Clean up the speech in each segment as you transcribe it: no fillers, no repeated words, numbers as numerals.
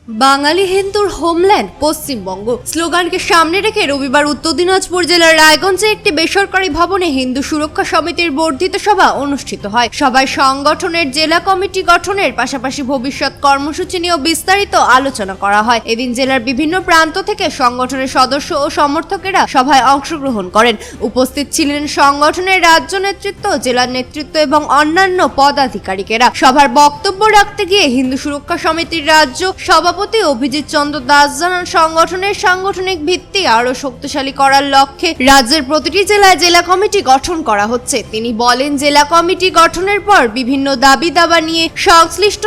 বাঙালি হিন্দুর হোমল্যান্ড পশ্চিমবঙ্গ স্লোগানকে সামনে রেখে রবিবার উত্তর দিনাজপুর জেলার রায়গঞ্জে একটি বেসরকারি ভবনে হিন্দু সুরক্ষা সমিতির বর্ধিত সভা অনুষ্ঠিত হয়। সভায় সংগঠনের জেলা কমিটি গঠনের পাশাপাশি ভবিষ্যৎ কর্মসূচি নিয়েও বিস্তারিত আলোচনা করা হয়। এদিন জেলার বিভিন্ন প্রান্ত থেকে সংগঠনের সদস্য ও সমর্থকেরা সভায় অংশগ্রহণ করেন। উপস্থিত ছিলেন সংগঠনের রাজ্য নেতৃত্ব, জেলার নেতৃত্ব এবং অন্যান্য পদাধিকারিকেরা। সভার বক্তব্য রাখতে গিয়ে হিন্দু সুরক্ষা সমিতির রাজ্য সভাপতি অভিজিৎ চন্দ্র দাস জানান, সংগঠনের সাংগঠনিক ভিত্তি আরো শক্তিশালী করার লক্ষ্যে রাজ্যের প্রতিটি জেলায় জেলা কমিটি গঠন করা হচ্ছে। তিনি বলেন, জেলা কমিটি গঠনের পর বিভিন্ন দাবি দাবা নিয়ে সংশ্লিষ্ট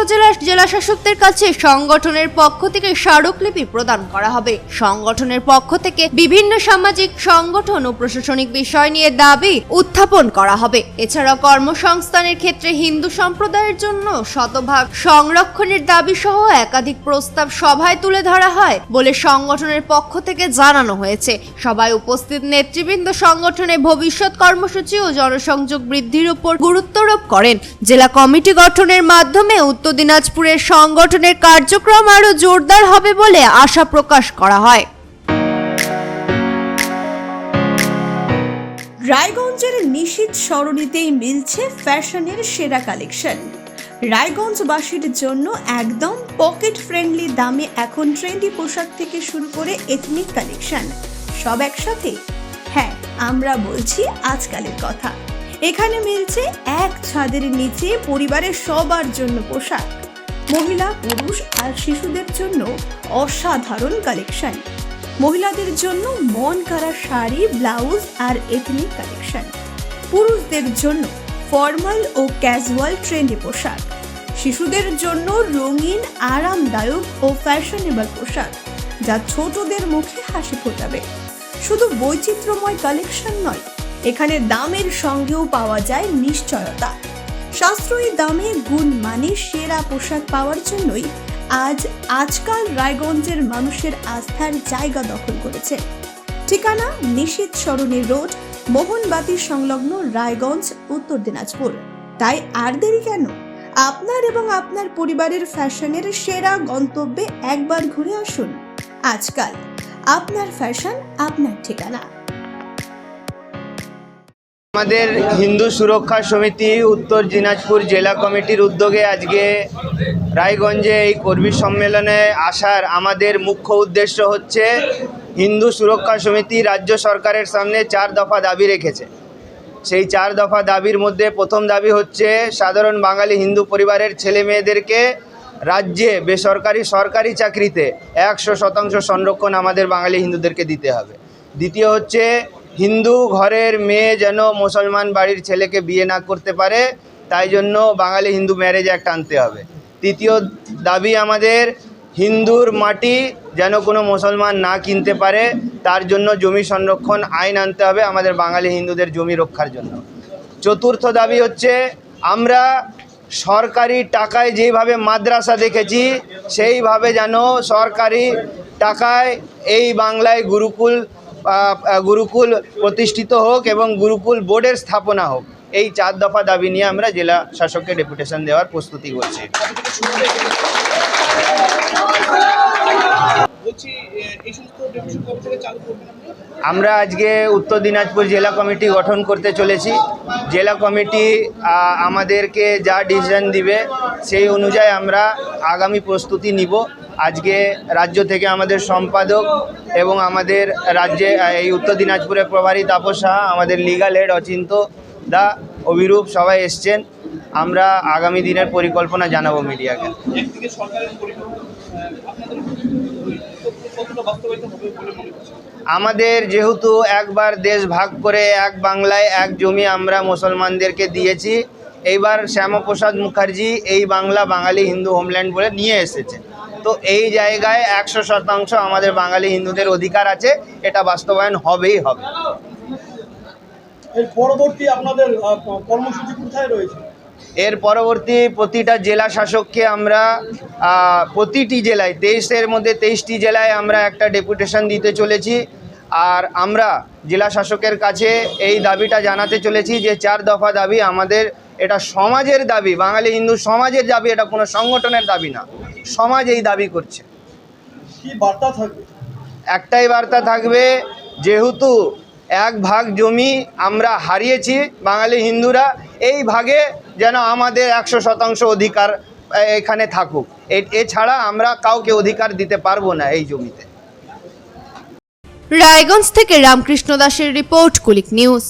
জেলা শাসকদের কাছে সংগঠনের পক্ষ থেকে স্মারকলিপি প্রদান করা হবে। সংগঠনের পক্ষ থেকে বিভিন্ন সামাজিক সংগঠন ও প্রশাসনিক বিষয় নিয়ে দাবি উত্থাপন করা হবে। এছাড়া কর্মসংস্থানের ক্ষেত্রে হিন্দু সম্প্রদায়ের জন্য শতভাগ সংরক্ষণের দাবি সহ একাধিক প্রস্তাব সভায় তুলে ধরা হয় বলে সংগঠনের পক্ষ থেকে জানানো হয়েছে। সভায় উপস্থিত নেতৃবৃন্দ সংগঠনের ভবিষ্যৎ কর্মসূচি ও জনসংযোগ বৃদ্ধির উপর গুরুত্বারোপ করেন। জেলা কমিটি গঠনের মাধ্যমে উত্তর দিনাজপুরের সংগঠনের কার্যক্রম আরো জোরদার হবে বলে আশা প্রকাশ করা হয়। রায়গঞ্জের নিশীথ সরণিতেই মিলছে ফ্যাশনের সেরা কালেকশন। রায়গঞ্জবাসীর জন্য একদম পকেট ফ্রেন্ডলি দামে এখন ট্রেন্ডি পোশাক থেকে শুরু করে এথনিক কালেকশন সব একসাথে। হ্যাঁ, আমরা বলছি আজকালের কথা। এখানে মিলছে এক ছাদের নিচে পরিবারের সবার জন্য পোশাক, মহিলা, পুরুষ আর শিশুদের জন্য অসাধারণ কালেকশন। মহিলাদের জন্য মন কাড়া শাড়ি, ব্লাউজ আর এথনিক কালেকশন। পুরুষদের জন্য ফর্মাল ও ক্যাজুয়াল ট্রেন্ডি পোশাক। শিশুদের জন্য রঙিন, আরামদায়ক ও ফ্যাশনেবল পোশাক যা ছোটদের মুখে হাসি ফোটাবে। শুধু বৈচিত্র্যময় কালেকশন নয়, এখানে দামের সঙ্গেও পাওয়া যায় নিশ্চয়তা। সাশ্রয়ী দামে গুণমানে সেরা পোশাক পাওয়ার জন্যই আজকাল রায়গঞ্জের মানুষের আস্থার জায়গা দখল করেছে। ঠিকানা নিশীথ সরণি রোড, মোহনবাতি সংলগ্ন, রায়গঞ্জ, উত্তর দিনাজপুর। তাই আর দেরি কেন? আপনার এবং আপনার পরিবারের ফ্যাশনের সেরা গন্তব্যে একবার ঘুরে আসুন। আজকাল আপনার ফ্যাশন, আপনার ঠিকানা। আমাদের হিন্দু সুরক্ষা সমিতি উত্তর দিনাজপুর জেলা কমিটির উদ্যোগে আজকে রায়গঞ্জে এই কর্মী সম্মেলনে আসার আমাদের মুখ্য উদ্দেশ্য হচ্ছে, হিন্দু সুরক্ষা সমিতি রাজ্য সরকারের সামনে 4 দফা দাবি রেখেছে। সেই 4 দফা দাবির মধ্যে প্রথম দাবি হচ্ছে, সাধারণ বাঙালি হিন্দু পরিবারের ছেলে মেয়েদেরকে রাজ্যে বেসরকারি সরকারি চাকরিতে 100% সংরক্ষণ আমাদের বাঙালি হিন্দুদেরকে দিতে হবে। দ্বিতীয় হচ্ছে, হিন্দু ঘরের মেয়ে যেন মুসলমান বাড়ির ছেলেকে বিয়ে না করতে পারে, তাই জন্য বাঙালি হিন্দু ম্যারেজ অ্যাক্ট আনতে হবে। তৃতীয় দাবি আমাদের, হিন্দুর মাটি যেন কোনো মুসলমান না কিনতে পারে, তার জন্য জমি সংরক্ষণ আইন আনতে হবে আমাদের বাঙালি হিন্দুদের জমি রক্ষার জন্য। চতুর্থ দাবি হচ্ছে, আমরা সরকারি টাকায় যেভাবে মাদ্রাসা দেখেছি, সেইভাবে যেন সরকারি টাকায় এই বাংলায় গুরুকুল প্রতিষ্ঠিত হোক এবং গুরুকুল বোর্ডের স্থাপনা হোক। এই 4 দফা দাবি নিয়ে আমরা জেলা শাসককে ডেপুটেশন দেওয়ার প্রস্তুতি করছি। আমরা আজকে উত্তর দিনাজপুর জেলা কমিটি গঠন করতে চলেছি। জেলা কমিটি আমাদেরকে যা ডিসিশন দিবে সেই অনুযায়ী আমরা আগামী প্রস্তুতি নিব। আজকে রাজ্য থেকে আমাদের সম্পাদক এবং আমাদের রাজ্যে এই উত্তর দিনাজপুরের প্রভারী তাপস সাহা, আমাদের লিগাল হেড অচিন্ত দা, অভিরূপ সবাই এসছেন। আমরা আগামী দিনের পরিকল্পনা জানাবো মিডিয়াকে। আমাদের যেহেতু একবার দেশ ভাগ করে এক বাংলায় এক জমি আমরা মুসলমানদেরকে দিয়েছি, এইবার শ্যামাপ্রসাদ মুখার্জি এই বাংলা বাঙালি হিন্দু হোমল্যান্ড বলে নিয়ে এসেছে। তো এই জায়গায় 100% আমাদের বাঙালি হিন্দুদের অধিকার আছে, এটা বাস্তবায়ন হবেই হবে। এর পরবর্তী আপনাদের কর্মসূচি কোথায় রয়েছে? এর পরবর্তী প্রতিটা জেলা শাসককে আমরা প্রতিটি জেলায় 23-এর মধ্যে 23টি জেলায় আমরা একটা ডেপুটেশন দিতে চলেছি। আর আমরা জেলা শাসকের কাছে এই দাবিটা জানাতে চলেছি যে 4 দফা দাবি আমাদের, এটা সমাজের দাবি, বাঙালি হিন্দু সমাজের দাবি, এটা কোনো সংগঠনের দাবি না, সমাজ এই দাবি করছে। কি বার্তা থাকবে? একটাই বার্তা থাকবে, যেহেতু এক ভাগ জমি আমরা হারিয়েছি বাঙালি হিন্দুরা, এই ভাগে যেন আমাদের 100% অধিকার এখানে থাকুক। এছাড়া আমরা কাউকে অধিকার দিতে পারবো না এই জমিতে। রায়গঞ্জ থেকে রামকৃষ্ণ দাসের রিপোর্ট, কুলিক নিউজ।